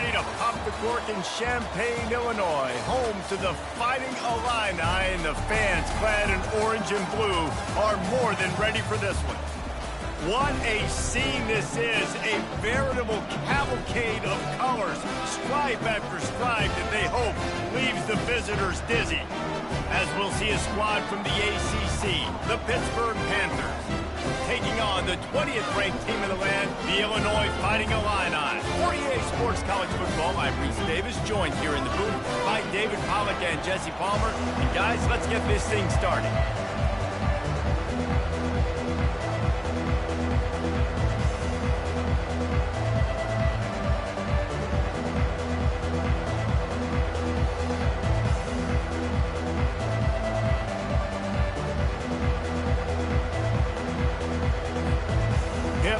ready to pop the cork in Champaign, Illinois, home to the Fighting Illini, and the fans clad in orange and blue are more than ready for this one. What a scene this is, a veritable cavalcade of colors, stripe after stripe that they hope leaves the visitors dizzy. As we'll see a squad from the ACC, the Pittsburgh Panthers, taking on the 20th ranked team in the land, the Illinois Fighting Illini. 48 Sports College Football, I'm Reese Davis, joined here in the booth by David Pollack and Jesse Palmer. And guys, let's get this thing started.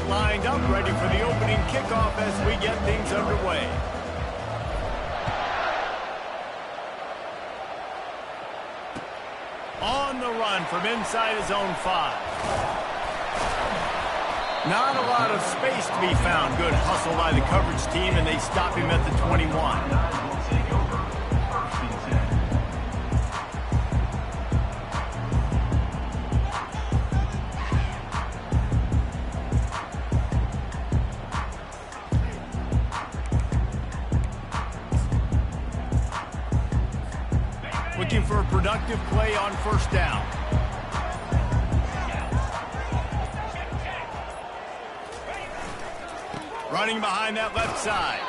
Lined up, ready for the opening kickoff as we get things underway. On the run from inside his own 5. Not a lot of space to be found. Good hustle by the coverage team, and they stop him at the 21. Looking for a productive play on first down. Running behind that left side.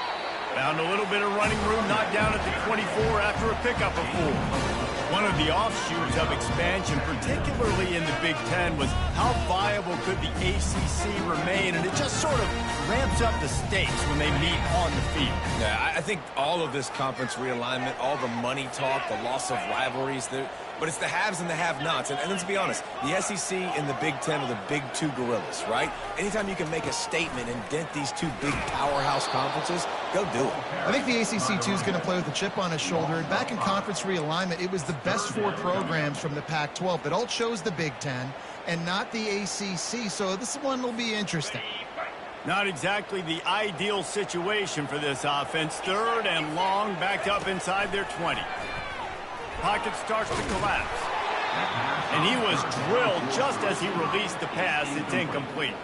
Found a little bit of running room, not down at the 24 after a pickup of 4. One of the offshoots of expansion, particularly in the Big Ten, was how viable could the ACC remain, and it just sort of ramps up the stakes when they meet on the field. Yeah, I think all of this conference realignment, all the money talk, the loss of rivalries, but it's the haves and the have-nots. And let's be honest, the SEC and the Big Ten are the big two gorillas, right? Anytime you can make a statement and dent these two big powerhouse conferences, go do it. I think the ACC, too, is going to play with a chip on his shoulder. And back in conference realignment, it was the best 4 programs from the Pac-12 that all chose the Big Ten and not the ACC. So this one will be interesting. Not exactly the ideal situation for this offense. 3rd and long, backed up inside their 20. Pocket starts to collapse. And he was drilled just as he released the pass. It's incomplete.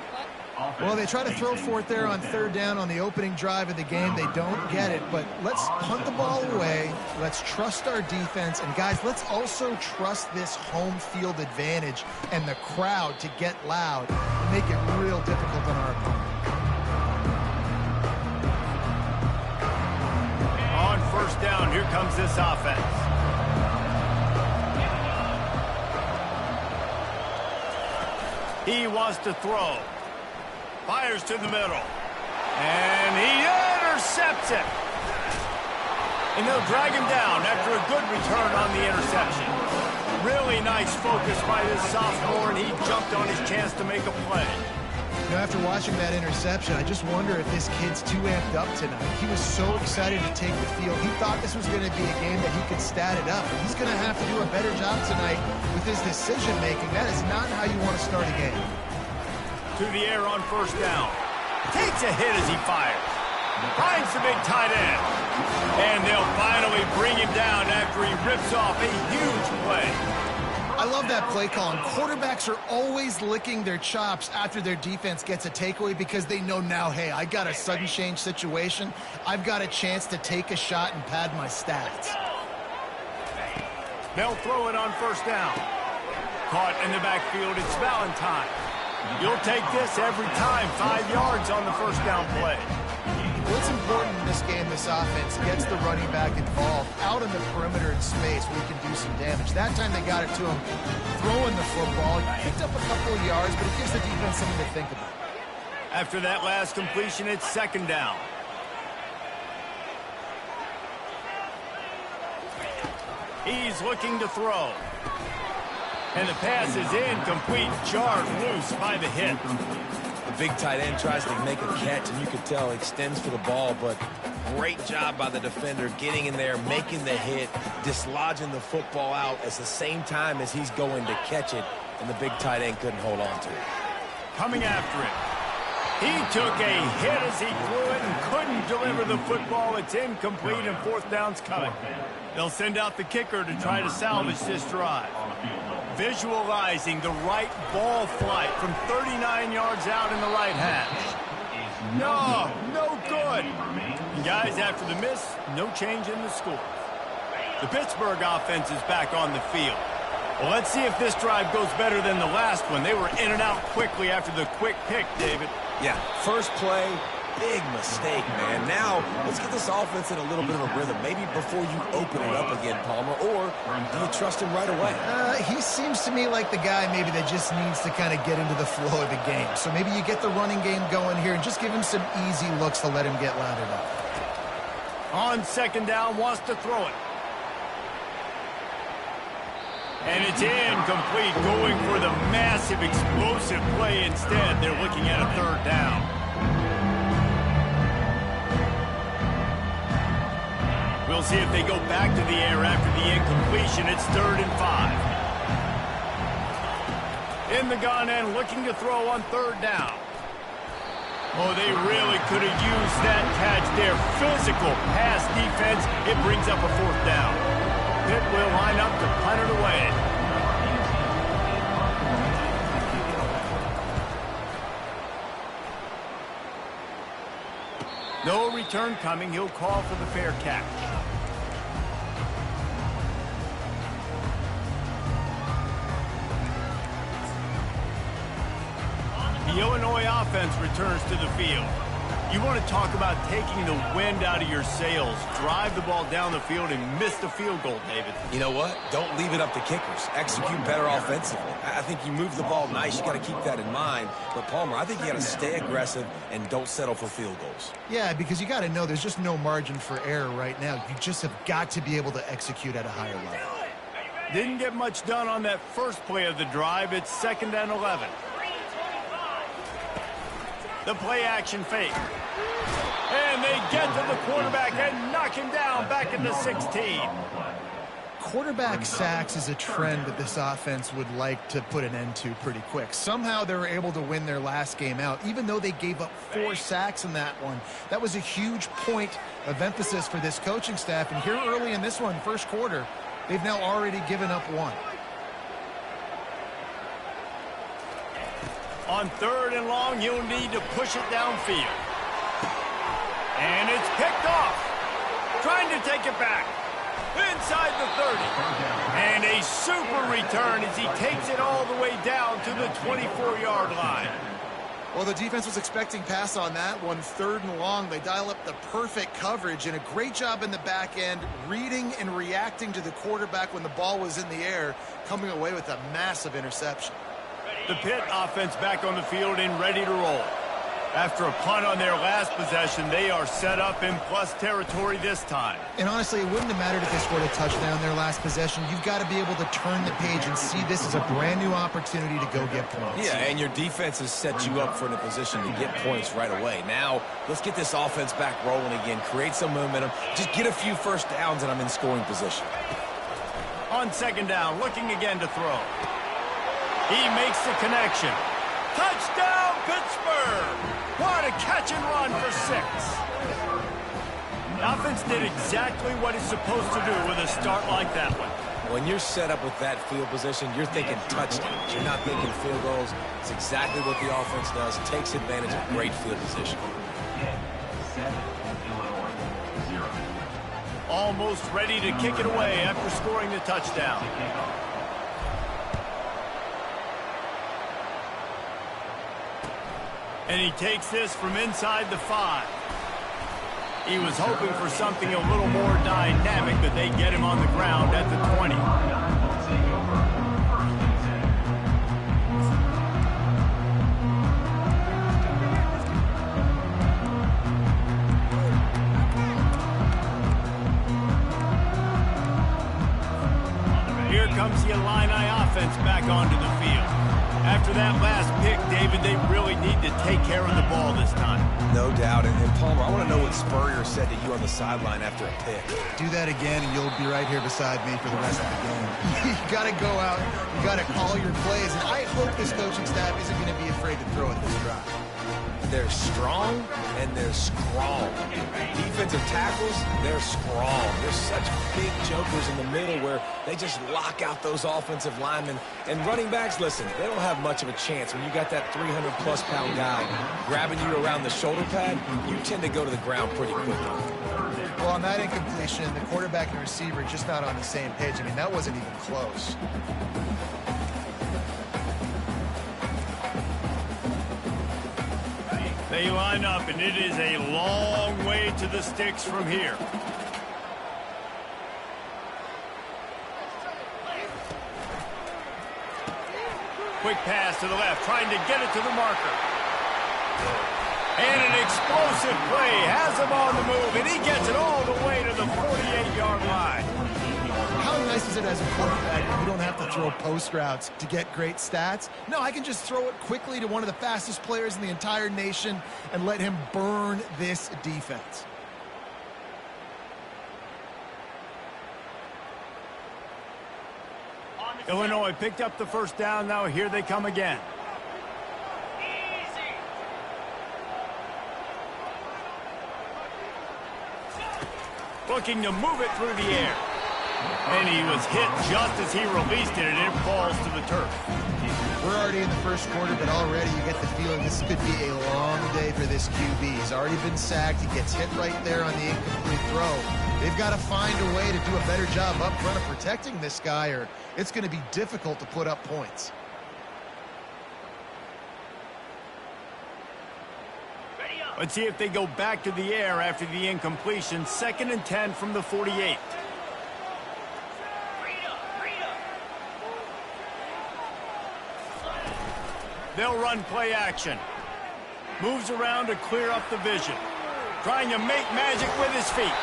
Well, they try to throw for it there on 3rd down on the opening drive of the game. They don't get it, but let's punt the ball away. Let's trust our defense. And, guys, let's also trust this home field advantage and the crowd to get loud and make it real difficult on our opponent. On first down, here comes this offense. He wants to throw. Fires to the middle. And he intercepts it. And they'll drag him down after a good return on the interception. Really nice focus by this sophomore, and he jumped on his chance to make a play. You know, after watching that interception, I just wonder if this kid's too amped up tonight. He was so excited to take the field. He thought this was going to be a game that he could stat it up. And he's going to have to do a better job tonight with his decision-making. That is not how you want to start a game. To the air on first down. Takes a hit as he fires. Finds the big tight end. And they'll finally bring him down after he rips off a huge play. I love that play call. And quarterbacks are always licking their chops after their defense gets a takeaway because they know now, hey, I got a sudden change situation. I've got a chance to take a shot and pad my stats. They'll throw it on first down. Caught in the backfield, it's Valentine. You'll take this every time. 5 yards on the first down play. What's important in this game, this offense gets the running back involved out in the perimeter in space where he can do some damage. That time they got it to him throwing the football. He picked up a couple of yards, but it gives the defense something to think about. After that last completion, it's 2nd down. He's looking to throw. And the pass is incomplete, jarred loose by the hit. The big tight end tries to make a catch, and you could tell he extends for the ball, but great job by the defender getting in there, making the hit, dislodging the football out at the same time as he's going to catch it, and the big tight end couldn't hold on to it. Coming after it. He took a hit as he threw it and couldn't deliver the football. It's incomplete and fourth down's coming. They'll send out the kicker to try to salvage this drive. Visualizing the right ball flight from 39 yards out in the right hash. No, no good. And guys, after the miss, no change in the score. The Pittsburgh offense is back on the field. Well, let's see if this drive goes better than the last one. They were in and out quickly after the quick pick, David. Yeah, first play, big mistake, man. Now, let's get this offense in a little bit of a rhythm. Maybe before you open it up again, Palmer, or do you trust him right away? He seems to me like the guy maybe that just needs to kind of get into the flow of the game. So maybe you get the running game going here and just give him some easy looks to let him get lathered up. On second down, wants to throw it. And it's incomplete, going for the massive explosive play instead. They're looking at a third down. We'll see if they go back to the air after the incompletion. It's 3rd and 5. In the gun end, looking to throw on 3rd down. Oh, they really could have used that catch there. Physical pass defense. It brings up a 4th down. Pitt will line up to punt it away. No return coming. He'll call for the fair catch. The Illinois offense returns to the field. You want to talk about taking the wind out of your sails. Drive the ball down the field and miss the field goal, David. You know what? Don't leave it up to kickers. Execute better offensively. I think you move the ball nice. You got to keep that in mind. But, Palmer, I think you got to stay aggressive and don't settle for field goals. Yeah, because you got to know there's just no margin for error right now. You just have got to be able to execute at a higher level. Didn't get much done on that first play of the drive. It's 2nd and 11. The play action fake. And they get to the quarterback and knock him down back into 16. Quarterback sacks is a trend that this offense would like to put an end to pretty quick. Somehow they were able to win their last game out, even though they gave up 4 sacks in that one. That was a huge point of emphasis for this coaching staff. And here early in this one, first quarter, they've now already given up 1. On 3rd and long, you'll need to push it downfield. And it's picked off. Trying to take it back. Inside the 30. And a super return as he takes it all the way down to the 24-yard line. Well, the defense was expecting pass on that one. 3rd and long, they dial up the perfect coverage and a great job in the back end, reading and reacting to the quarterback when the ball was in the air, coming away with a massive interception. The Pitt offense back on the field and ready to roll. After a punt on their last possession, they are set up in plus territory this time. And honestly, it wouldn't have mattered if they scored a touchdown their last possession. You've got to be able to turn the page and see this as a brand new opportunity to go get points. Yeah, and your defense has set you up for a position to get points right away. Now, let's get this offense back rolling again, create some momentum, just get a few first downs, and I'm in scoring position. On 2nd down, looking again to throw. He makes the connection. Touchdown, Pittsburgh! What a catch and run for 6. The offense did exactly what it's supposed to do with a start like that one. When you're set up with that field position, you're thinking touchdowns. You're not thinking field goals. It's exactly what the offense does. It takes advantage of great field position. Almost ready to kick it away after scoring the touchdown. And he takes this from inside the 5. He was hoping for something a little more dynamic, but they get him on the ground at the 20. Here comes the Illini offense back onto the field. After that last pick, David, they really need to take care of the ball this time. No doubt. And Palmer, I want to know what Spurrier said to you on the sideline after a pick. Do that again, and you'll be right here beside me for the rest of the game. You got to go out. You got to call your plays. And I hope this coaching staff isn't going to be afraid to throw at this drive. they're strong, and they're strong. Defensive tackles, they're strong. There's such big jokers in the middle where they just lock out those offensive linemen. And running backs, listen, they don't have much of a chance. When you got that 300-plus pound guy grabbing you around the shoulder pad, you tend to go to the ground pretty quickly. Well, on that incompletion, the quarterback and receiver just not on the same page. I mean, that wasn't even close. They line up, and it is a long way to the sticks from here. Quick pass to the left, trying to get it to the marker. And an explosive play has him on the move, and he gets it all the way to the 48-yard line. How nice is it as a quarterback that you don't have to throw post routes to get great stats? No, I can just throw it quickly to one of the fastest players in the entire nation and let him burn this defense. Illinois picked up the first down. Now here they come again. Looking to move it through the air. And he was hit just as he released it, and it falls to the turf. We're already in the first quarter, but already you get the feeling this could be a long day for this QB. He's already been sacked. He gets hit right there on the incomplete throw. They've got to find a way to do a better job up front of protecting this guy, or it's going to be difficult to put up points. Let's see if they go back to the air after the incompletion. 2nd and 10 from the 48. They'll run play action. Moves around to clear up the vision. Trying to make magic with his feet.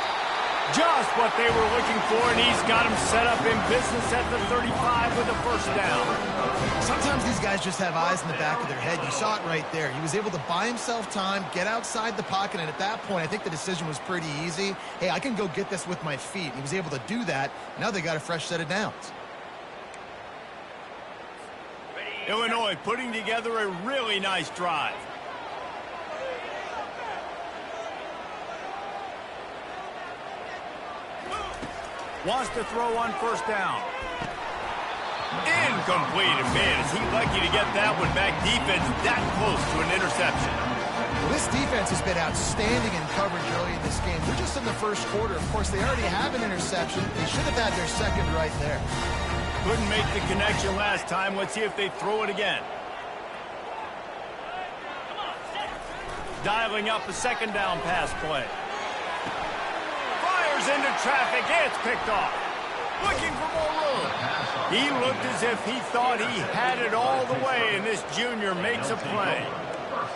Just what they were looking for, and he's got him set up in business at the 35 with a first down. Sometimes these guys just have eyes in the back of their head. You saw it right there. He was able to buy himself time, get outside the pocket, and at that point, I think the decision was pretty easy. Hey, I can go get this with my feet. He was able to do that. Now they got a fresh set of downs. Illinois putting together a really nice drive. Wants to throw on first down. Incomplete. And man, is he lucky to get that one back. Defense that close to an interception. Well, this defense has been outstanding in coverage early in this game. They're just in the first quarter. Of course, they already have an interception. They should have had their second right there. Couldn't make the connection last time. Let's see if they throw it again. Dialing up a second down pass play. Fires into traffic. It's picked off. Looking for more room. He looked as if he thought he had it all the way, and this junior makes a play.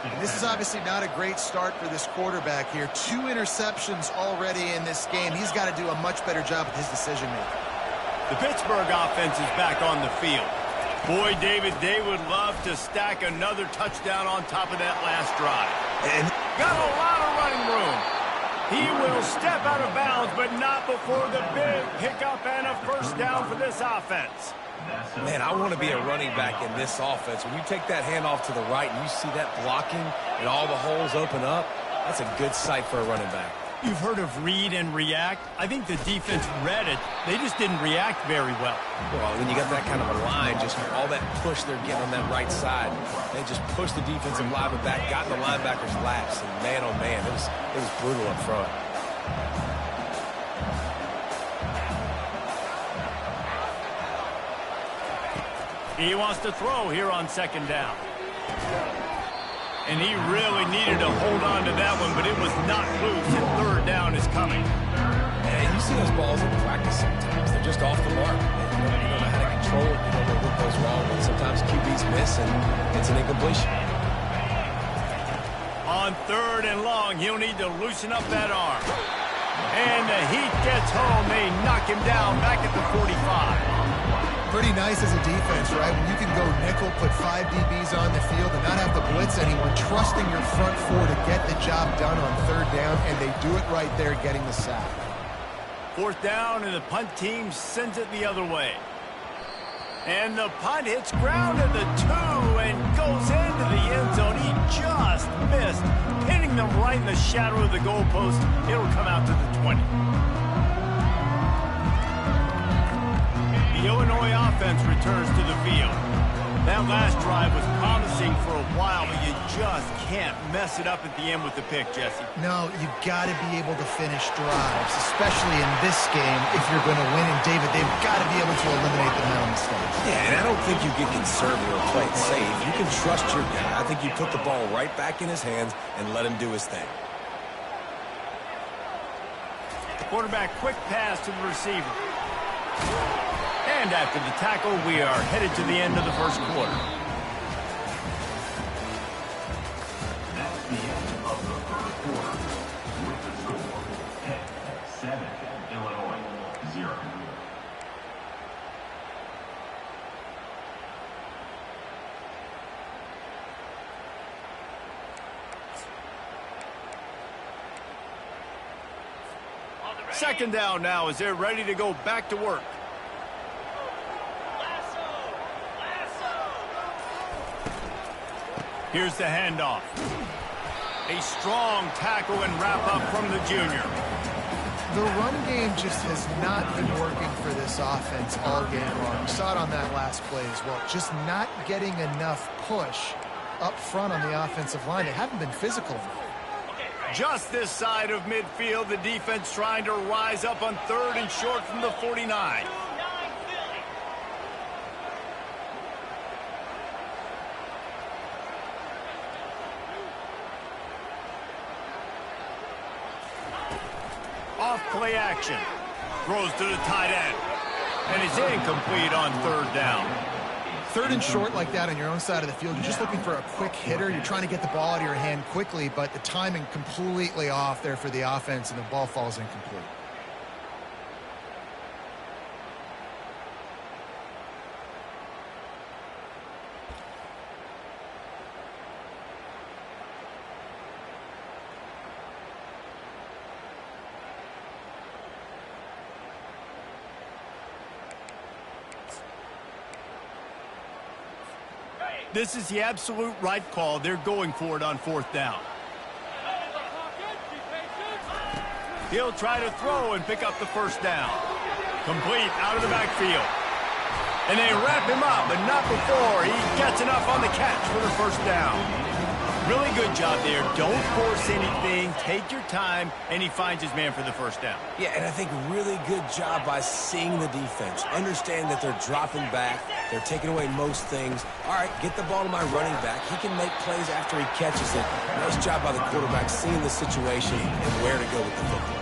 And this is obviously not a great start for this quarterback here. 2 interceptions already in this game. He's got to do a much better job with his decision-making. The Pittsburgh offense is back on the field. Boy, David, they would love to stack another touchdown on top of that last drive. And got a lot of running room. He will step out of bounds, but not before the big pickup and a first down for this offense. Man, I want to be a running back in this offense. When you take that handoff to the right and you see that blocking and all the holes open up, that's a good sight for a running back. You've heard of read and react. I think the defense read it. They just didn't react very well. Well, when you got that kind of a line, just all that push they're getting on that right side, they just pushed the defensive lineman back, got in the linebacker's laps, and man, oh man, it was brutal up front. He wants to throw here on second down. And he really needed to hold on to that one, but it was not loose, and third down is coming. And you see those balls in practice sometimes. They're just off the mark. You don't know how to control it. You don't know what goes wrong. And sometimes QBs miss, and it's an incompletion. On third and long, he'll need to loosen up that arm. And the heat gets home. They knock him down back at the 45. Pretty nice as a defense, right? When you can go nickel, put 5 DBs on the field and not have to blitz anyone, trusting your front 4 to get the job done on third down, and they do it right there, getting the sack. Fourth down, and the punt team sends it the other way. And the punt hits ground at the 2 and goes into the end zone. He just missed, hitting them right in the shadow of the goalpost. It'll come out to the 20. The Illinois offense returns to the field. That last drive was promising for a while, but you just can't mess it up at the end with the pick, Jesse. No, you got to be able to finish drives, especially in this game if you're going to win. And, David, they've got to be able to eliminate the mental mistakes. Yeah, and I don't think you get conservative or play it safe. You can trust your guy. I think you put the ball right back in his hands and let him do his thing. Quarterback quick pass to the receiver. And after the tackle, we are headed to the end of the first quarter. That's the end of the first quarter. With the score, Pitt 7, Illinois 0. Second down now as they're ready to go back to work. Here's the handoff. A strong tackle and wrap-up from the junior. The run game just has not been working for this offense all game long. We saw it on that last play as well. Just not getting enough push up front on the offensive line. They haven't been physical enough. Just this side of midfield, the defense trying to rise up on 3rd and short from the 49. Off play action. Throws to the tight end. And it's incomplete on 3rd down. 3rd and short like that on your own side of the field, you're just looking for a quick hitter. You're trying to get the ball out of your hand quickly, but the timing completely off there for the offense, and the ball falls incomplete. This is the absolute right call. They're going for it on 4th down. He'll try to throw and pick up the first down. Complete out of the backfield. And they wrap him up, but not before he gets enough on the catch for the first down. Really good job there. Don't force anything. Take your time, and he finds his man for the first down. Yeah, and I think really good job by seeing the defense. Understand that they're dropping back. They're taking away most things. All right, get the ball to my running back. He can make plays after he catches it. Nice job by the quarterback seeing the situation and where to go with the football.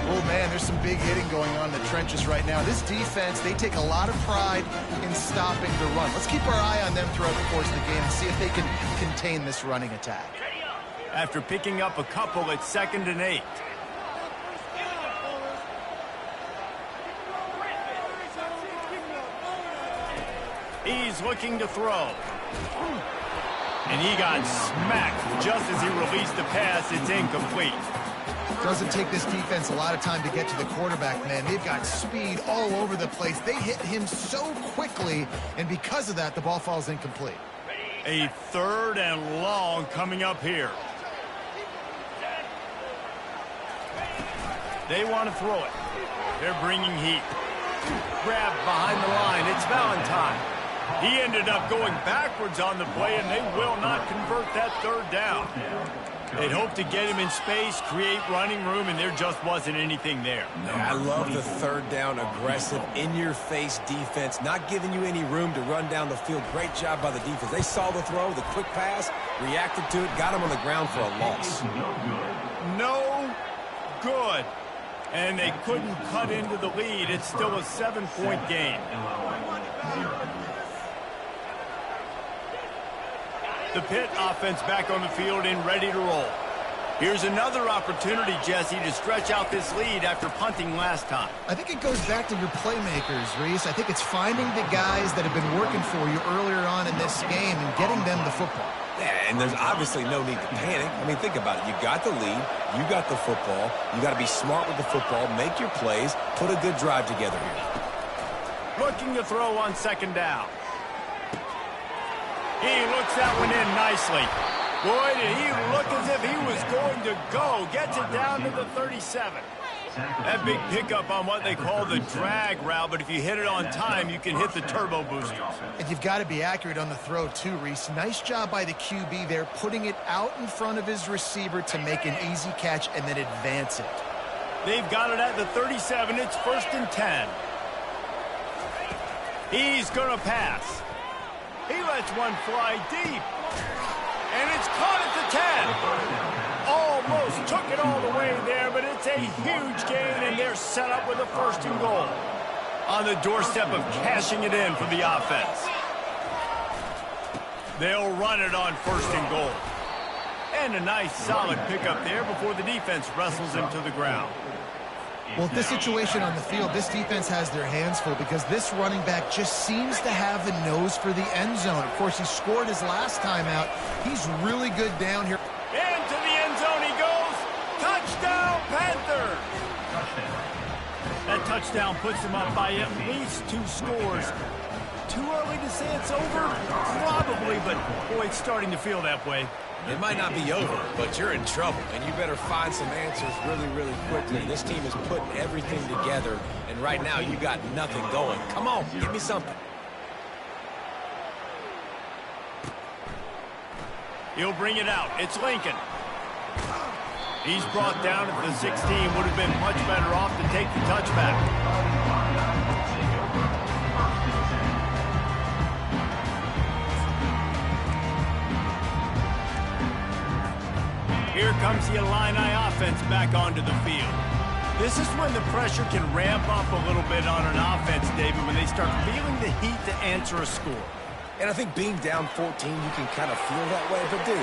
Oh, man, there's some big hitting going on in the trenches right now. This defense, they take a lot of pride in stopping the run. Let's keep our eye on them throughout the course of the game and see if they can contain this running attack. After picking up a couple at 2nd and 8. He's looking to throw. And he got smacked just as he released the pass. It's incomplete. Doesn't take this defense a lot of time to get to the quarterback, man. They've got speed all over the place. They hit him so quickly, and because of that, the ball falls incomplete. A 3rd and long coming up here. They want to throw it. They're bringing heat. Grab behind the line. It's Valentine. He ended up going backwards on the play, and they will not convert that 3rd down. They'd hope to get him in space, create running room, and there just wasn't anything there. I love the 3rd down, aggressive, in-your-face defense, not giving you any room to run down the field. Great job by the defense. They saw the throw, the quick pass, reacted to it, got him on the ground for a loss. No good. And they couldn't cut into the lead. It's still a 7-point game. The Pitt offense back on the field and ready to roll. Here's another opportunity, Jesse, to stretch out this lead after punting last time. I think it goes back to your playmakers, Reese. I think it's finding the guys that have been working for you earlier on in this game and getting them the football. Yeah, and there's obviously no need to panic. I mean, think about it. You got the lead. You got the football. You got to be smart with the football, make your plays, put a good drive together here. Looking to throw on second down. He looks that one in nicely. Boy, did he look as if he was going to go. Gets it down to the 37. That big pickup on what they call the drag route, but if you hit it on time, you can hit the turbo boosters. And you've got to be accurate on the throw too, Reese. Nice job by the QB there, putting it out in front of his receiver to make an easy catch and then advance it. They've got it at the 37. It's 1st and 10. He's going to pass. He lets one fly deep. And it's caught at the 10. Almost took it all the way there, but it's a huge gain, and they're set up with a 1st and goal. On the doorstep of cashing it in for the offense. They'll run it on 1st and goal. And a nice solid pickup there before the defense wrestles him to the ground. Well, this situation on the field, this defense has their hands full because this running back just seems to have the nose for the end zone. Of course, he scored his last time out. He's really good down here. Into the end zone he goes. Touchdown, Panthers! That touchdown puts him up by at least 2 scores. Too early to say it's over? Probably, but boy, it's starting to feel that way. It might not be over, but you're in trouble, and you better find some answers really, really quickly. This team is putting everything together, and right now you got nothing going. Come on, give me something. He'll bring it out. It's Lincoln. He's brought down at the 16. Would have been much better off to take the touchback. Here comes the Illini offense back onto the field. This is when the pressure can ramp up a little bit on an offense, David, when they start feeling the heat to answer a score. And I think being down 14, you can kind of feel that way. But, dude,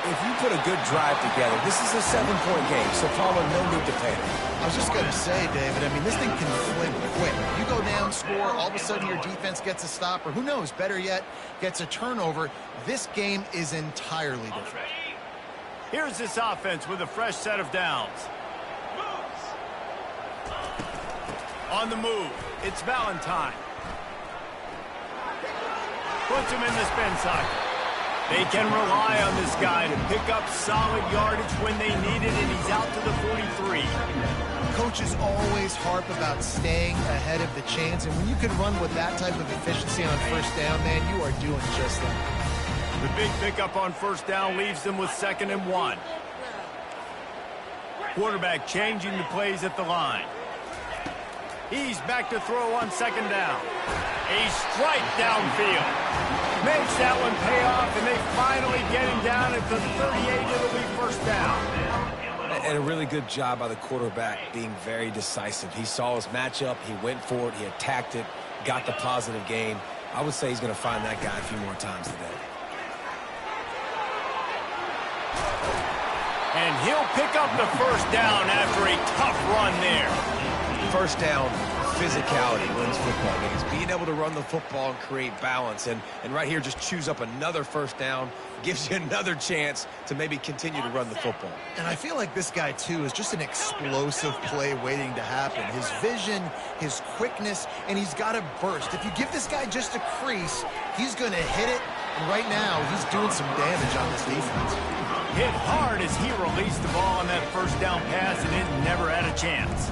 if you put a good drive together, this is a 7-point game, so Palmer, no need to panic. I was just going to say, David, I mean, this thing can flip quick. You go down, score, all of a sudden your defense gets a stop, or who knows, better yet, gets a turnover. This game is entirely different. Here's this offense with a fresh set of downs. On the move, it's Valentine. Puts him in the spin cycle. They can rely on this guy to pick up solid yardage when they need it, and he's out to the 43. Coaches always harp about staying ahead of the chains, and when you can run with that type of efficiency on 1st down, man, you are doing just that. The big pickup on 1st down leaves them with 2nd and 1. Quarterback changing the plays at the line. He's back to throw on 2nd down. A strike downfield. Makes that one pay off, and they finally get him down at the 38. It'll be 1st down. And a really good job by the quarterback being very decisive. He saw his matchup. He went for it. He attacked it. Got the positive gain. I would say he's going to find that guy a few more times today. And he'll pick up the 1st down after a tough run there. 1st down, physicality wins football games. Being able to run the football and create balance. And right here, just choose up another 1st down. Gives you another chance to maybe continue to run the football. And I feel like this guy, too, is just an explosive play waiting to happen. His vision, his quickness, and he's got a burst. If you give this guy just a crease, he's going to hit it. And right now, he's doing some damage on this defense. Hit hard as he released the ball on that 1st down pass, and it never had a chance.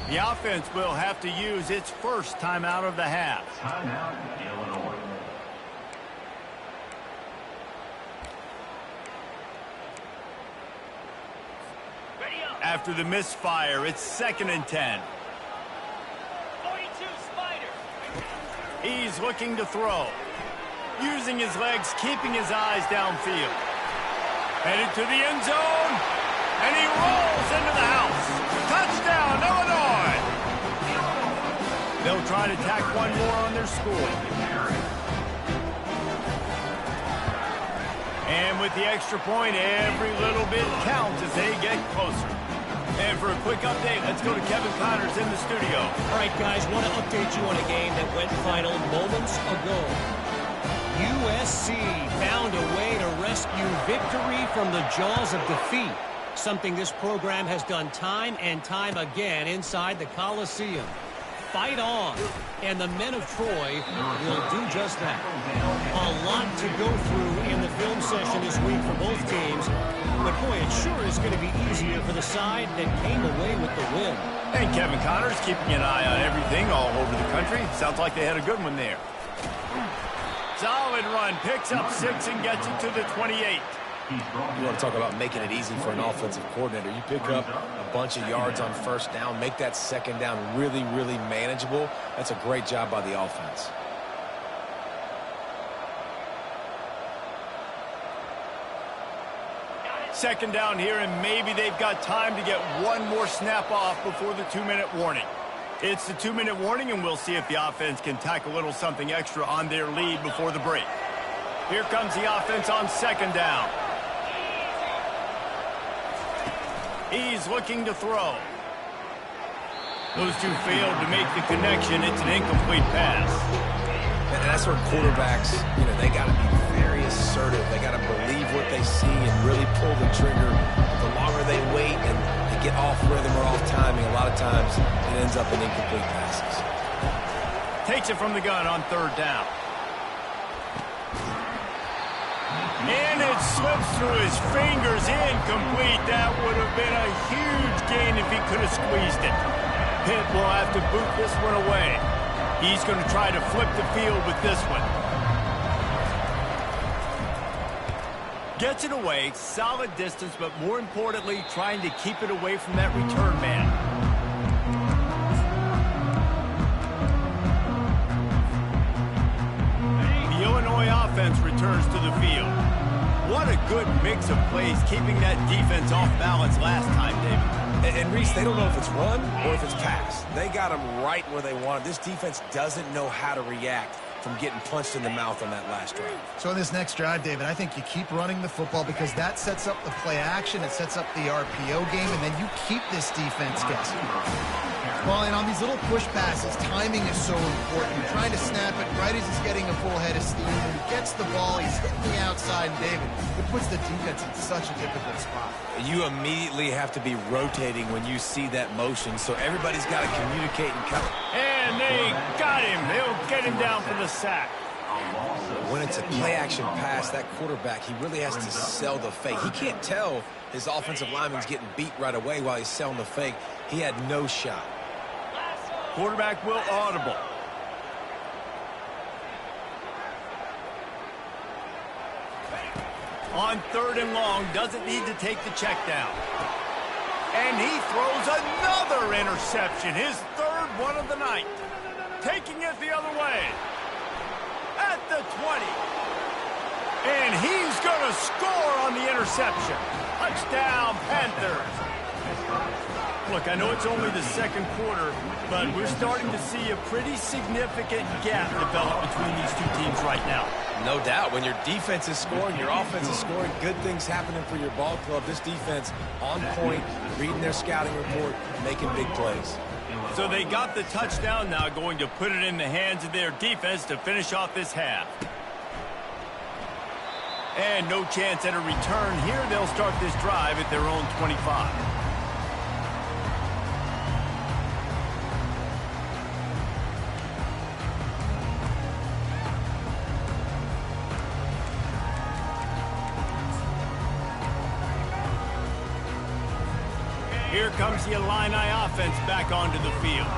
The offense will have to use its 1st timeout of the half. Timeout, Illinois. After the misfire, it's 2nd and 10. 42 Spider. He's looking to throw. Using his legs, keeping his eyes downfield. Headed to the end zone. And he rolls into the house. Touchdown, Illinois! They'll try to tack one more on their score. And with the extra point, every little bit counts as they get closer. And for a quick update, let's go to Kevin Connors in the studio. All right, guys, want to update you on a game that went final moments ago. USC found a way to rescue victory from the jaws of defeat. something this program has done time and time again inside the Coliseum. Fight on, and the men of Troy will do just that. A lot to go through in the film session this week for both teams, but boy, it sure is going to be easier for the side that came away with the win. And Kevin Connors keeping an eye on everything all over the country. Sounds like they had a good one there. Solid run, picks up 6 and gets it to the 28. You want to talk about making it easy for an offensive coordinator. You pick up a bunch of yards on first down, make that second down really, really manageable. That's a great job by the offense. Second down here, and maybe they've got time to get one more snap off before the 2-minute warning. It's the 2-minute warning, and we'll see if the offense can tack a little something extra on their lead before the break. Here comes the offense on second down. He's looking to throw. Those two failed to make the connection. It's an incomplete pass. And that's where quarterbacks, they got to be very assertive. They got to believe what they see and really pull the trigger. The longer they wait and they get off rhythm or off timing, a lot of times it ends up in incomplete passes. Takes it from the gun on third down. And it slips through his fingers, incomplete. That would have been a huge gain if he could have squeezed it. Pitt will have to boot this one away. He's going to try to flip the field with this one. Gets it away, solid distance, but more importantly, trying to keep it away from that return man. The Illinois offense returns to the field. What a good mix of plays, keeping that defense off balance last time, David. And Reese, they don't know if it's run or if it's pass. They got them right where they want them. This defense doesn't know how to react from getting punched in the mouth on that last drive. So in this next drive, David, I think you keep running the football because that sets up the play action, it sets up the RPO game, and then you keep this defense guessing. Well, and on these little push passes, timing is so important. You're trying to snap it right as he's getting a full head of steam. When he gets the ball, he's hitting the outside, and David, it puts the defense in such a difficult spot. You immediately have to be rotating when you see that motion, so everybody's got to communicate and cover. And they got him. They'll get him down for the sack. When it's a play-action pass, that quarterback, he really has to sell the fake. He can't tell his offensive lineman's getting beat right away while he's selling the fake. He had no shot. Quarterback will audible. On third and long, doesn't need to take the check down. And he throws another interception, his third one of the night. Taking it the other way. At the 20. And he's going to score on the interception. Touchdown, Panthers. Look, I know it's only the second quarter, but we're starting to see a pretty significant gap develop between these two teams right now. No doubt. When your defense is scoring, your offense is scoring, good things happening for your ball club. This defense on point, reading their scouting report, making big plays. So they got the touchdown now, going to put it in the hands of their defense to finish off this half. And no chance at a return here. They'll start this drive at their own 25. Here comes the Illini offense back onto the field.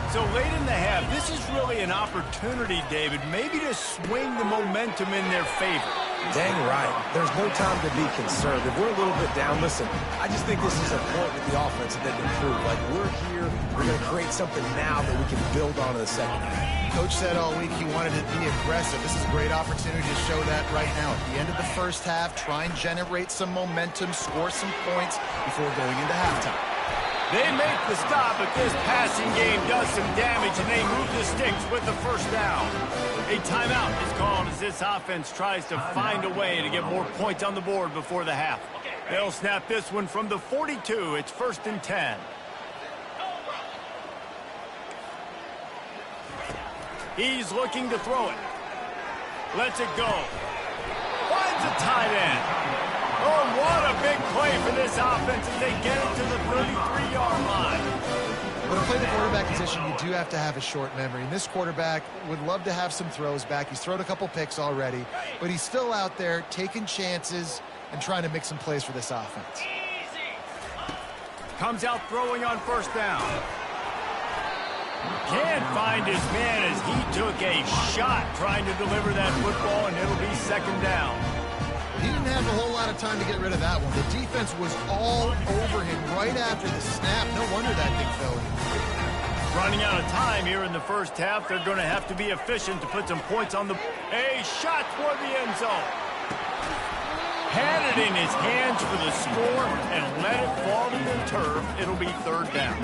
So late in the half, this is really an opportunity, David, maybe to swing the momentum in their favor. Dang right. There's no time to be concerned. If we're a little bit down, listen, I just think this is a point with the offense that they can improve. Like, we're here, we're going to create something now that we can build on in the second half. Coach said all week he wanted to be aggressive. This is a great opportunity to show that right now. At the end of the first half, try and generate some momentum, score some points before going into halftime. They make the stop, but this passing game does some damage, and they move the sticks with the first down. A timeout is called as this offense tries to find a way to get more points on the board before the half. They'll snap this one from the 42. It's 1st and 10. He's looking to throw it. Lets it go. Finds a tight end. Oh, what a big play for this offense as they get it to the 33-yard line. But to play the quarterback position, you do have to have a short memory. And this quarterback would love to have some throws back. He's thrown a couple picks already, but he's still out there taking chances and trying to make some plays for this offense. Comes out throwing on first down. Can't find his man as he took a shot trying to deliver that football, and it'll be second down. He didn't have a whole lot of time to get rid of that one. The defense was all over him right after the snap. No wonder that thing fell in. Running out of time here in the first half. They're going to have to be efficient to put some points on the... A shot toward the end zone. Had it in his hands for the score and let it fall to the turf. It'll be third down.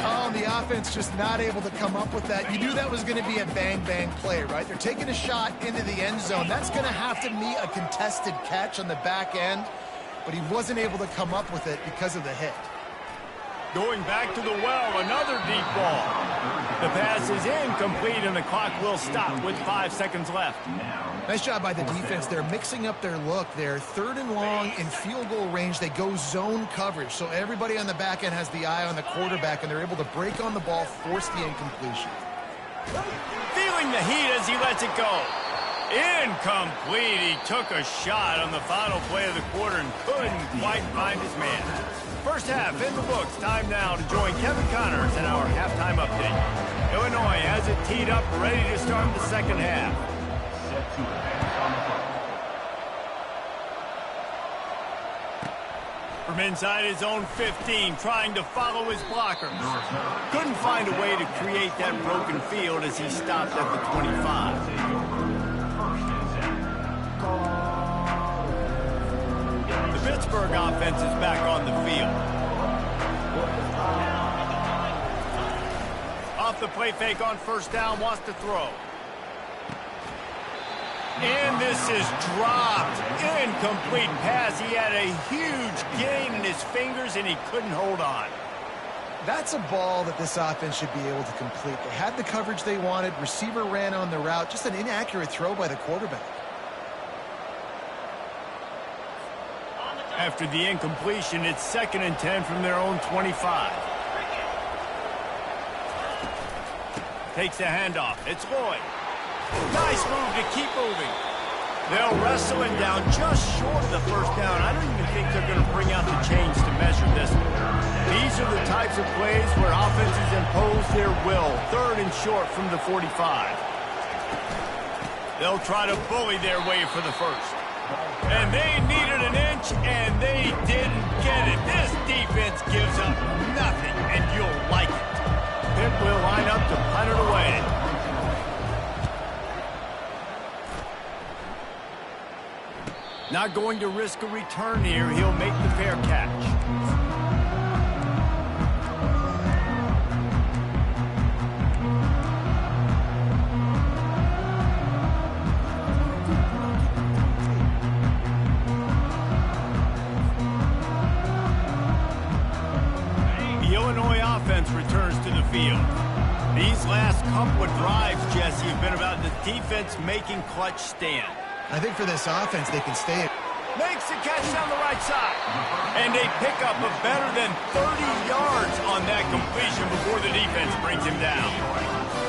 Oh, the offense just not able to come up with that. You knew that was going to be a bang-bang play, right? They're taking a shot into the end zone. That's going to have to be a contested catch on the back end, but he wasn't able to come up with it because of the hit. Going back to the well, another deep ball. The pass is incomplete, and the clock will stop with 5 seconds left. Nice job by the defense. They're mixing up their look. They're third and long in field goal range. They go zone coverage, so everybody on the back end has the eye on the quarterback, and they're able to break on the ball, force the incompletion. Feeling the heat as he lets it go. Incomplete. He took a shot on the final play of the quarter and couldn't quite find his man. First half in the books. Time now to join Kevin Connors in our halftime update. Illinois has it teed up, ready to start the second half. Set to advance on the From inside his own 15, trying to follow his blockers. Couldn't find a way to create that broken field as he stopped at the 25. The Pittsburgh offense is back on the field. Off the play fake on first down, wants to throw. And this is dropped. Incomplete pass. He had a huge gain in his fingers, and he couldn't hold on. That's a ball that this offense should be able to complete. They had the coverage they wanted. Receiver ran on the route. Just an inaccurate throw by the quarterback. After the incompletion, it's 2nd and 10 from their own 25. Takes the handoff. It's Lloyd. Nice move to keep moving. They'll wrestle him down just short of the first down. I don't even think they're going to bring out the chains to measure this one. These are the types of plays where offenses impose their will. 3rd and short from the 45. They'll try to bully their way for the first. And they needed an inch, and they didn't get it. This defense gives up nothing, and you'll like it. Pitt will line up to punt it away. Not going to risk a return here. He'll make the fair catch. Returns to the field. These last couple of drives, Jesse, have been about the defense making clutch stand. I think for this offense, they can stay. Makes the catch down the right side. And they pick up a better than 30 yards on that completion before the defense brings him down.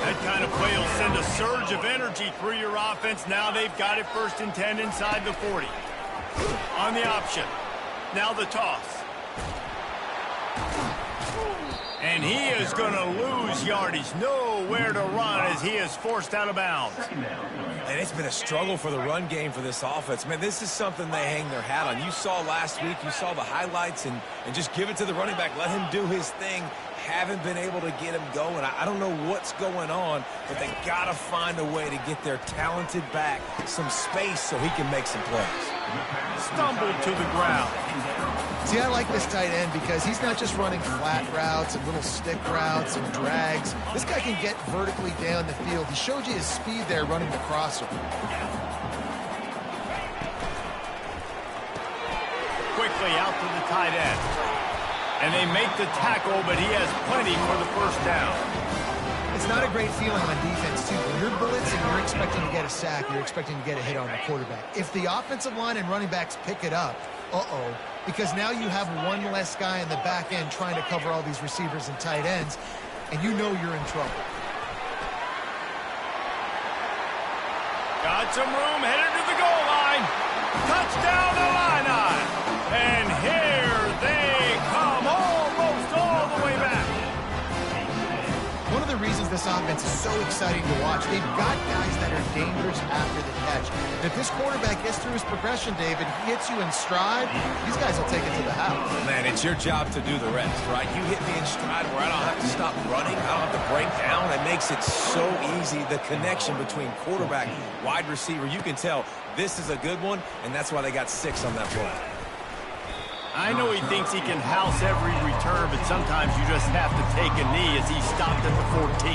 That kind of play will send a surge of energy through your offense. Now they've got it 1st and 10 inside the 40. On the option. Now the toss. And he is going to lose yardage. Nowhere to run as he is forced out of bounds. And it's been a struggle for the run game for this offense. Man, this is something they hang their hat on. You saw last week, you saw the highlights, and just give it to the running back. Let him do his thing. Haven't been able to get him going. I don't know what's going on, but they got to find a way to get their talented back some space so he can make some plays. Stumbled to the ground. See, I like this tight end because he's not just running flat routes and little stick routes and drags. This guy can get vertically down the field. He showed you his speed there running the crosser. Quickly out to the tight end. And they make the tackle, but he has plenty for the first down. It's not a great feeling on defense, too. When you're blitzing, you're expecting to get a sack. You're expecting to get a hit on the quarterback. If the offensive line and running backs pick it up, uh-oh, because now you have one less guy in the back end trying to cover all these receivers and tight ends, and you know you're in trouble. Got some room, headed to the goal line. Touchdown, Illini. And here they come, almost all the way back. One of the reasons this offense is so exciting to watch, they've got guys that are dangerous after the catch. And if this quarterback gets through his progression, David, he hits you in stride, these guys will take it to the house. Man, it's your job to do the rest, right? You hit me in stride where I don't have to stop running. I don't have to break down. It makes it so easy. The connection between quarterback, wide receiver, you can tell this is a good one, and that's why they got 6 on that play. I know he thinks he can house every return, but sometimes you just have to take a knee as he stopped at the 14.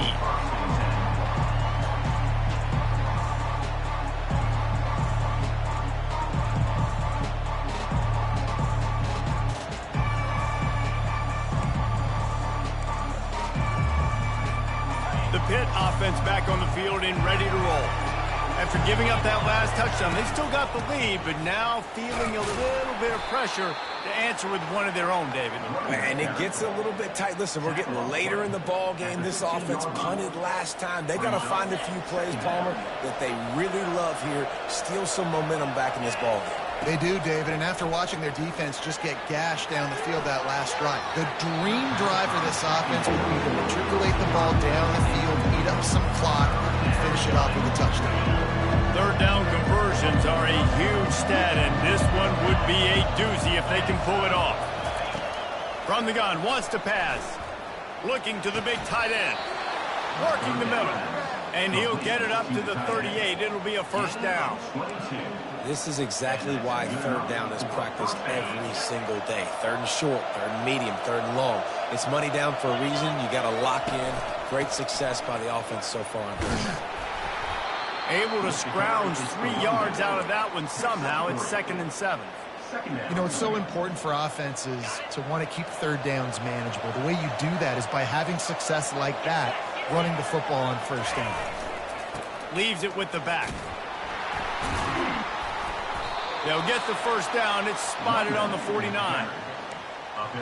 The Pitt offense back on the field and ready to roll. After giving up that last touchdown, they still got the lead, but now feeling a little bit of pressure to answer with one of their own, David. And it gets a little bit tight. Listen, we're getting later in the ball game. This offense punted last time. They got to find a few plays, Palmer, that they really love here. Steal some momentum back in this ball game. They do, David, and after watching their defense just get gashed down the field that last drive, the dream drive for this offense would be to matriculate the ball down the field, eat up some clock, and finish it off with a touchdown. Third down conversions are a huge stat, and this one would be a doozy if they can pull it off. From the gun, wants to pass. Looking to the big tight end. Working the middle. And he'll get it up to the 38. It'll be a first down. This is exactly why third down is practiced every single day. Third and short, third and medium, third and long. It's money down for a reason. You got to lock in. Great success by the offense so far on third down. Able to scrounge 3 yards out of that one somehow. It's 2nd and 7. You know, it's so important for offenses to want to keep third downs manageable. The way you do that is by having success like that, running the football on first down. Leaves it with the back. They'll get the first down. It's spotted on the 49.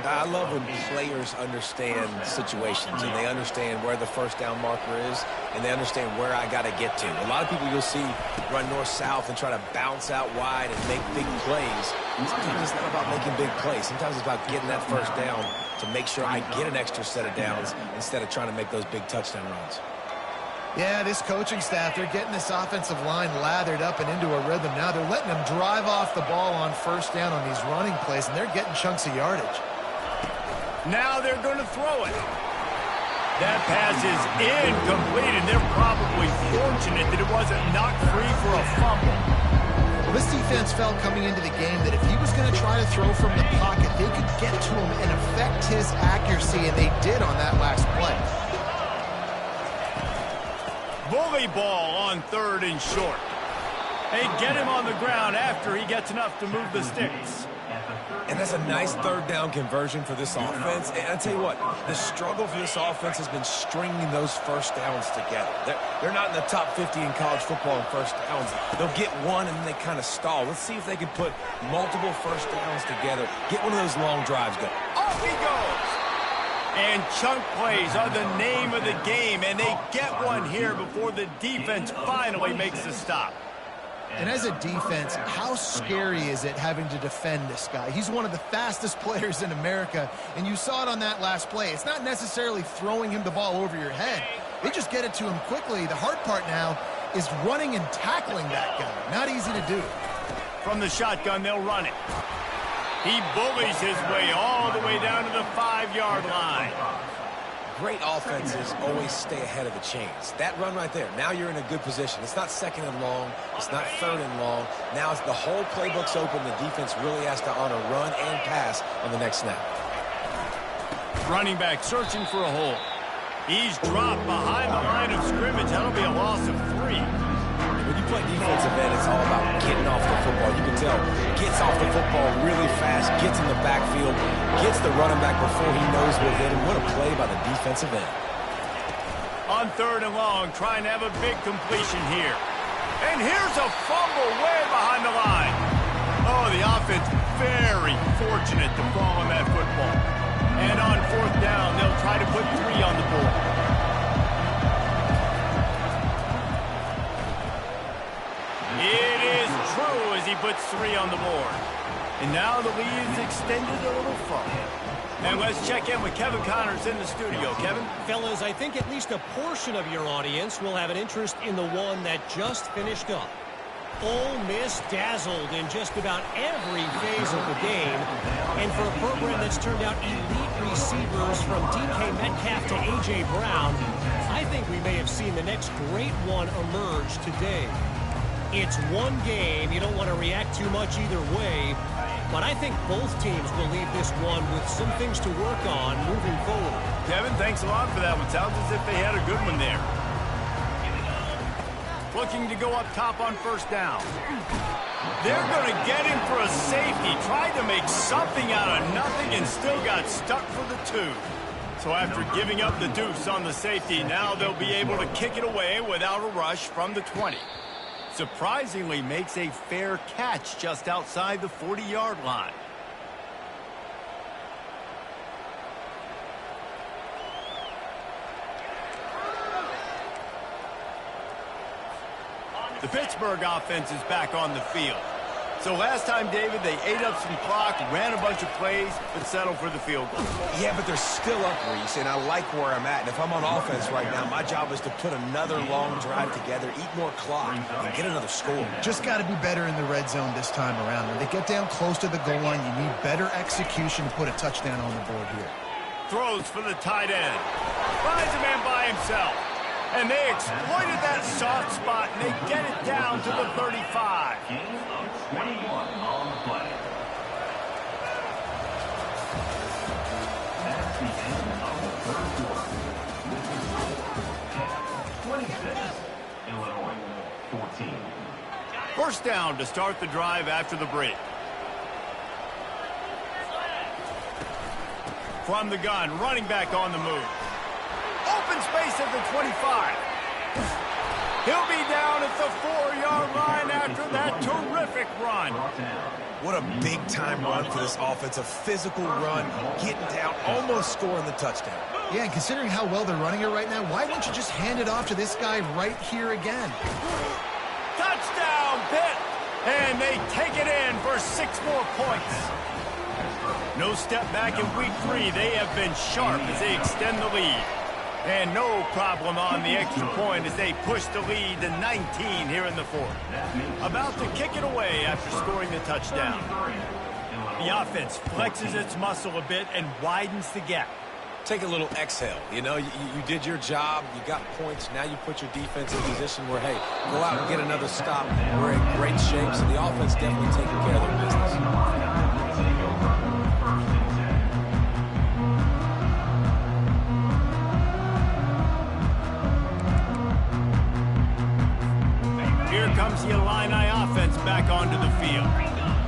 I love when players understand situations and they understand where the first down marker is and they understand where I got to get to. A lot of people you'll see run north-south and try to bounce out wide and make big plays. Sometimes it's not about making big plays. Sometimes it's about getting that first down to make sure I get an extra set of downs instead of trying to make those big touchdown runs. Yeah, this coaching staff, they're getting this offensive line lathered up and into a rhythm. Now they're letting them drive off the ball on first down on these running plays, and they're getting chunks of yardage. Now they're going to throw it. That pass is incomplete, and they're probably fortunate that it wasn't knocked free for a fumble. Well, this defense felt coming into the game that if he was going to try to throw from the pocket, they could get to him and affect his accuracy, and they did on that last play. Bully ball on 3rd and short. They get him on the ground after he gets enough to move the sticks. And that's a nice third down conversion for this offense. And I tell you what, the struggle for this offense has been stringing those first downs together. They're not in the top 50 in college football in first downs. They'll get one and then they kind of stall. Let's see if they can put multiple first downs together. Get one of those long drives going. Off he goes. And chunk plays are the name of the game, and they get one here before the defense finally makes the stop. And as a defense, how scary is it having to defend this guy? He's one of the fastest players in America, and you saw it on that last play. It's not necessarily throwing him the ball over your head. They just get it to him quickly. The hard part now is running and tackling that guy. Not easy to do. From the shotgun, they'll run it. He bullies his way all the way down to the 5-yard line. Great offenses always stay ahead of the chains. That run right there, now you're in a good position. It's not 2nd and long. It's not 3rd and long. Now it's the whole playbook's open. The defense really has to honor run and pass on the next snap. Running back searching for a hole. He's dropped behind the line of scrimmage. That'll be a loss of 3. When you play defensive end, it's all about getting off the football. You can tell, gets off the football really fast, gets in the backfield, gets the running back before he knows what's in him. What a play by the defensive end. On 3rd and long, trying to have a big completion here. And here's a fumble way behind the line. Oh, the offense very fortunate to fall on that football. And on fourth down, they'll try to put 3 on the board. It is true as he puts 3 on the board. And now the lead is extended a little further. And let's check in with Kevin Connors in the studio. Kevin? Fellas, I think at least a portion of your audience will have an interest in the one that just finished up. Ole Miss dazzled in just about every phase of the game. And for a program that's turned out elite receivers from DK Metcalf to A.J. Brown, I think we may have seen the next great one emerge today. It's one game. You don't want to react too much either way. But I think both teams will leave this one with some things to work on moving forward. Kevin, thanks a lot for that one. Sounds as if they had a good one there. Looking to go up top on first down. They're going to get him for a safety. Tried to make something out of nothing and still got stuck for the 2. So after giving up the deuce on the safety, now they'll be able to kick it away without a rush from the 20. Surprisingly makes a fair catch just outside the 40-yard line. The Pittsburgh offense is back on the field. So last time, David, they ate up some clock, ran a bunch of plays, but settled for the field goal. Yeah, but they're still up, Reese, and I like where I'm at. And if I'm on offense right now, my job is to put another long drive together, eat more clock, and get another score. Just got to be better in the red zone this time around. When they get down close to the goal line, you need better execution to put a touchdown on the board here. Throws for the tight end. Finds a man by himself. And they exploited that soft spot, and they get it down to the 35. Gain of 21 on the play. That's the end of the third quarter. With the score, 26, Illinois 14. First down to start the drive after the break. From the gun, running back on the move. Open space at the 25. He'll be down at the 4-yard line after that terrific run. What a big-time run for this offense. A physical run, getting down, almost scoring the touchdown. Yeah, and considering how well they're running it right now, why wouldn't you just hand it off to this guy right here again? Touchdown, Pitt! And they take it in for 6 more points. No step back in week 3. They have been sharp as they extend the lead. And no problem on the extra point as they push the lead to 19 here in the 4th. About to kick it away after scoring the touchdown. The offense flexes its muscle a bit and widens the gap. Take a little exhale. You know, you did your job. You got points. Now you put your defense in a position where, hey, go out and get another stop. We're in great shape, so the offense definitely taking care of their business. Comes the Illini offense back onto the field.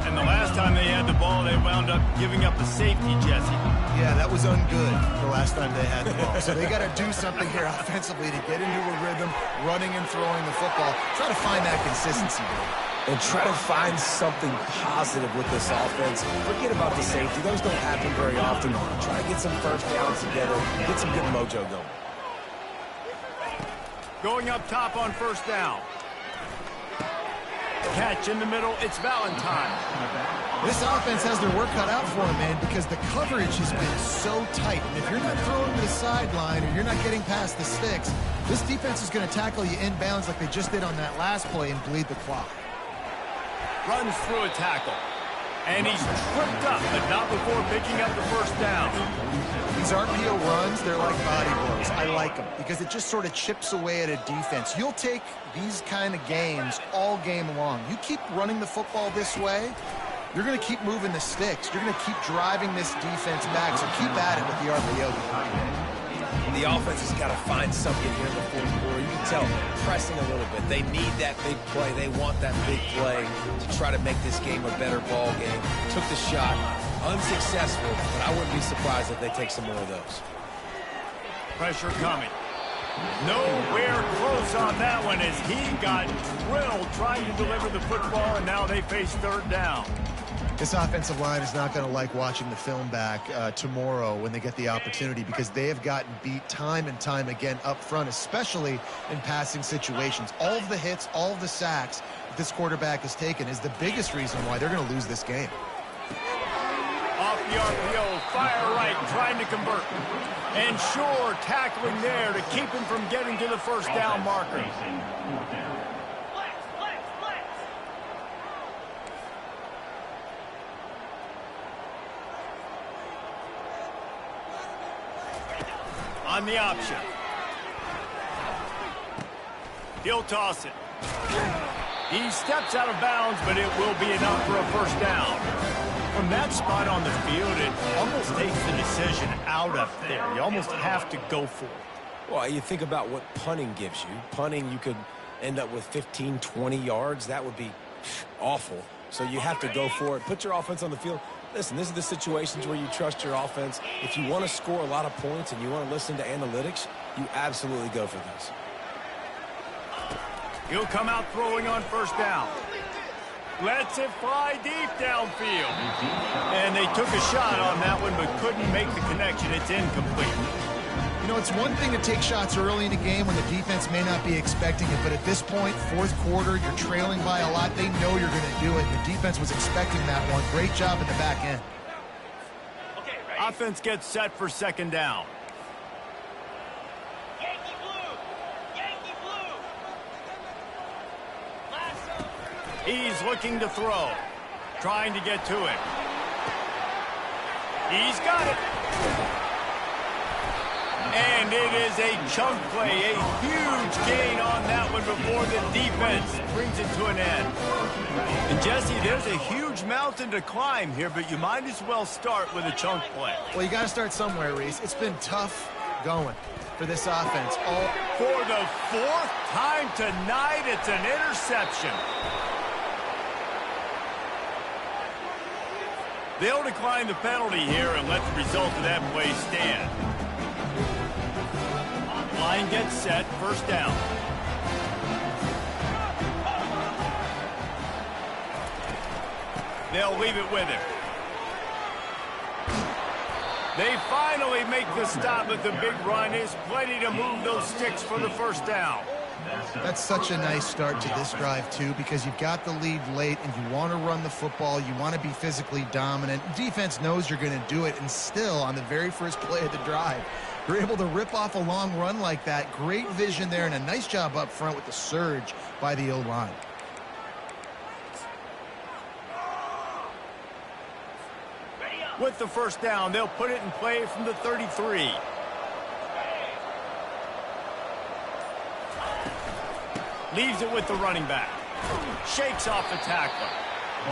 And the last time they had the ball, they wound up giving up a safety, Jesse. Yeah, that was ungood the last time they had the ball. So they got to do something here offensively to get into a rhythm, running and throwing the football. Try to find that consistency, Dave. And try to find something positive with this offense. Forget about the safety. Those don't happen very often. Try to get some first downs together, get some good mojo going. Going up top on first down. Catch in the middle, it's Valentine. This offense has their work cut out for them, man, because the coverage has been so tight. And if you're not throwing to the sideline or you're not getting past the sticks, this defense is going to tackle you inbounds like they just did on that last play and bleed the clock. Runs through a tackle. And he's tripped up, but not before picking up the first down. These RPO runs, they're like body blows. I like them because it just sort of chips away at a defense. You'll take these kind of games all game long. You keep running the football this way, you're going to keep moving the sticks. You're going to keep driving this defense back, so keep at it with the RPO. The offense has got to find something here in the 4th quarter. You can tell, pressing a little bit. They need that big play. They want that big play to try to make this game a better ball game. Took the shot, unsuccessful, but I wouldn't be surprised if they take some more of those. Pressure coming. Nowhere close on that one as he got drilled trying to deliver the football, and now they face third down. This offensive line is not going to like watching the film back tomorrow when they get the opportunity, because they have gotten beat time and time again up front, especially in passing situations. All of the hits, all of the sacks that this quarterback has taken is the biggest reason why they're going to lose this game. Off the RPO, fire right, trying to convert. And Shore tackling there to keep him from getting to the first down marker. On the option. He'll toss it. He steps out of bounds, but it will be enough for a first down. From that spot on the field, it almost takes the decision out of there. You almost have to go for it. Well, you think about what punting gives you. Punting, you could end up with 15, 20 yards. That would be awful. So you have to go for it. Put your offense on the field. Listen, this is the situations where you trust your offense. If you want to score a lot of points and you want to listen to analytics, you absolutely go for this. He'll come out throwing on first down. Lets it fly deep downfield. And they took a shot on that one, but couldn't make the connection. It's incomplete. You know, it's one thing to take shots early in a game when the defense may not be expecting it, but at this point, fourth quarter, you're trailing by a lot. They know you're going to do it. The defense was expecting that one. Great job in the back end. Offense gets set for second down. Yankee blue! Yankee blue! Lasso! He's looking to throw. Trying to get to it. He's got it. And it is a chunk play, a huge gain on that one before the defense brings it to an end. And Jesse, there's a huge mountain to climb here, but you might as well start with a chunk play. Well, you got to start somewhere, Reese. It's been tough going for this offense. For the fourth time tonight, it's an interception. They'll decline the penalty here and let the result of that play stand. Line gets set, first down. They'll leave it with him. They finally make the stop, but the big run is plenty to move those sticks for the first down. That's such a nice start to this drive, too, because you've got the lead late and you want to run the football. You want to be physically dominant. Defense knows you're going to do it, and still, on the very first play of the drive, you're able to rip off a long run like that. Great vision there, and a nice job up front with the surge by the O-line. With the first down, they'll put it in play from the 33. Leaves it with the running back. Shakes off the tackler.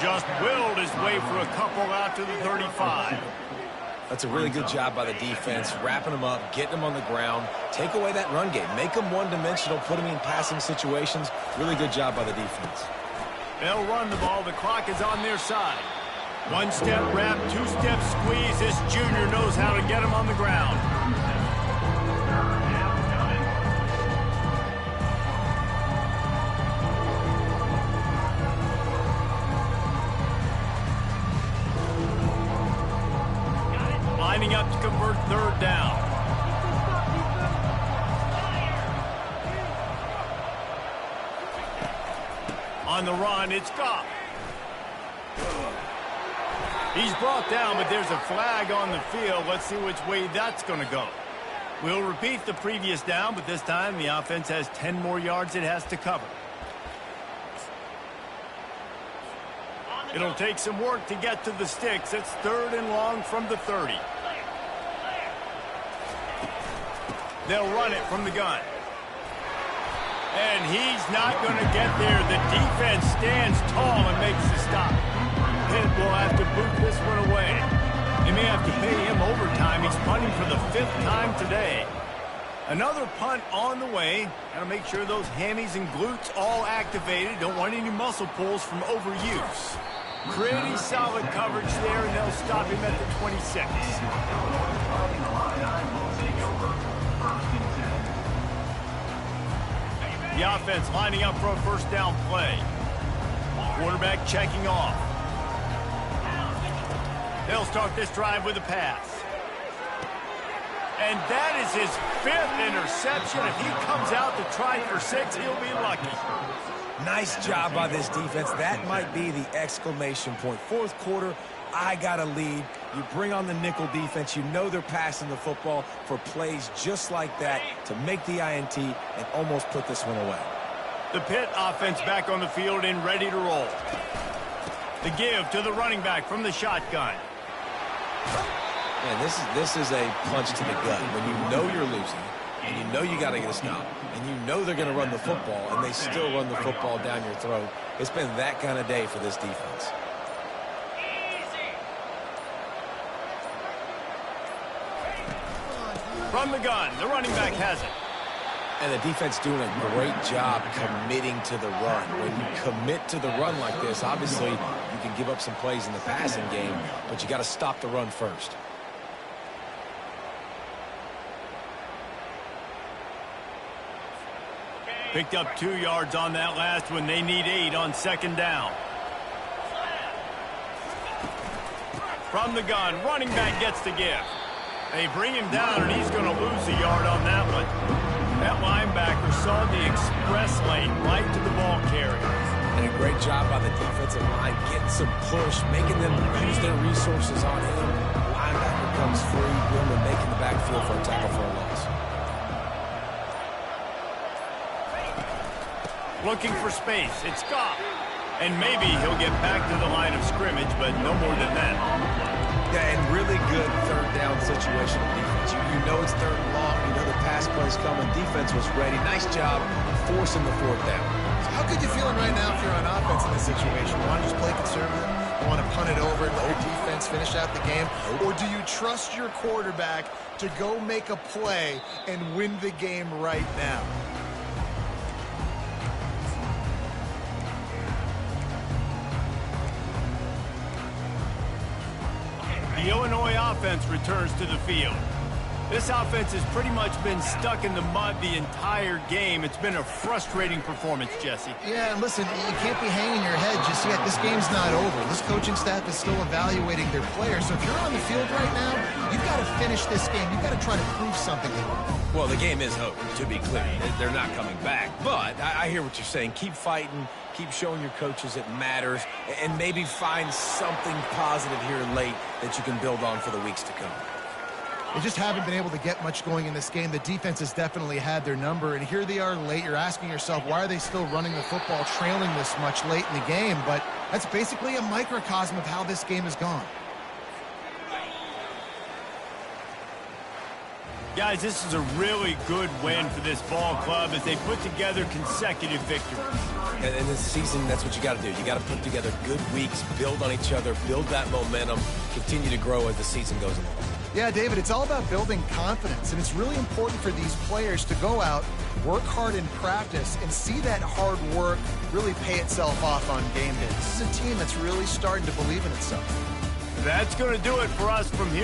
Just willed his way for a couple out to the 35. That's a really good job by the defense, wrapping them up, getting them on the ground. Take away that run game. Make them one-dimensional, put them in passing situations. Really good job by the defense. They'll run the ball. The clock is on their side. One-step wrap, two-step squeeze. This junior knows how to get him on the ground. Lining up to convert third down. On the run, it's Goff. He's brought down, but there's a flag on the field. Let's see which way that's going to go. We'll repeat the previous down, but this time the offense has 10 more yards it has to cover. It'll take some work to get to the sticks. It's third and long from the 30. They'll run it from the gun. And he's not going to get there. The defense stands tall and makes the stop. Pitt will have to boot this one away. They may have to pay him overtime. He's punting for the 5th time today. Another punt on the way. Got to make sure those hammies and glutes all activated. Don't want any muscle pulls from overuse. Pretty solid coverage there, and they'll stop him at the 26. The offense lining up for a first down play. Quarterback checking off. They'll start this drive with a pass. And that is his 5th interception. If he comes out to try for 6, he'll be lucky. Nice job by this defense. That might be the exclamation point. Fourth quarter, I got a lead. You bring on the nickel defense. You know they're passing the football for plays just like that to make the INT and almost put this one away. The Pitt offense back on the field and ready to roll. The give to the running back from the shotgun. Man, this is a punch to the gut. When you know you're losing, and you know you got to get a stop, and you know they're going to run the football, and they still run the football down your throat. It's been that kind of day for this defense. From the gun, the running back has it. And the defense doing a great job committing to the run. When you commit to the run like this, obviously you can give up some plays in the passing game, but you got to stop the run first. Picked up 2 yards on that last one. They need 8 on 2nd down. From the gun, running back gets the give. They bring him down, and he's going to lose a yard on that one. That linebacker saw the express lane right to the ball carrier. And a great job by the defensive line, getting some push, making them use their resources on him. The linebacker comes free, boom, and making the backfield for a tackle for a loss. Looking for space. It's Goff. And maybe he'll get back to the line of scrimmage, but no more than that. Yeah, and really good 3rd down situational defense. You know it's 3rd and long. You know the pass play's coming. Defense was ready. Nice job forcing the 4th down. So how good you feeling right now if you're on offense in this situation? You want to just play conservative? You want to punt it over and let your defense finish out the game? Or do you trust your quarterback to go make a play and win the game right now? The Illinois offense returns to the field. This offense has pretty much been stuck in the mud the entire game. It's been a frustrating performance, Jesse. Yeah, and listen, you can't be hanging your head just yet. This game's not over. This coaching staff is still evaluating their players. So if you're on the field right now, you've got to finish this game. You've got to try to prove something to them. Well, the game is over, to be clear. They're not coming back. But I hear what you're saying. Keep fighting. Keep showing your coaches it matters. And maybe find something positive here late that you can build on for the weeks to come. They just haven't been able to get much going in this game. The defense has definitely had their number, and here they are late. You're asking yourself, why are they still running the football, trailing this much late in the game? But that's basically a microcosm of how this game has gone. Guys, this is a really good win for this ball club as they put together consecutive victories. And in this season, that's what you got to do. You got to put together good weeks, build on each other, build that momentum, continue to grow as the season goes along. Yeah, David, it's all about building confidence, and it's really important for these players to go out, work hard in practice, and see that hard work really pay itself off on game day. This is a team that's really starting to believe in itself. That's going to do it for us from here.